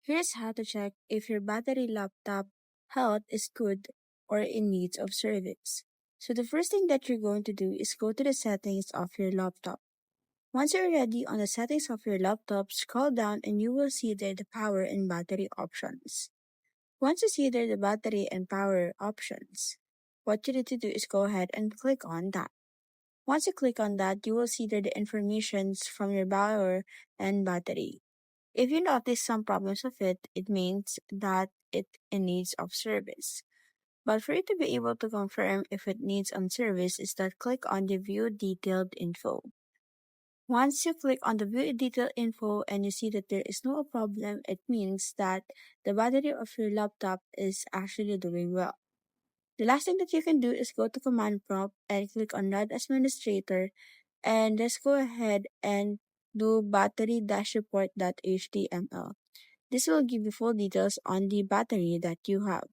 Here's how to check if your battery laptop health is good or in need of service. So the first thing that you're going to do is go to the settings of your laptop. Once you're ready on the settings of your laptop, scroll down and you will see there the power and battery options. Once you see there the battery and power options, what you need to do is go ahead and click on that. Once you click on that, you will see there the informations from your power and battery. If you notice some problems with it, it means that it in needs of service. But for you to be able to confirm if it needs on service is that click on the view detailed info. Once you click on the view detailed info and you see that there is no problem, it means that the battery of your laptop is actually doing well. The last thing that you can do is go to command prompt and click on run administrator and just go ahead and do battery-report.html. This will give you full details on the battery that you have.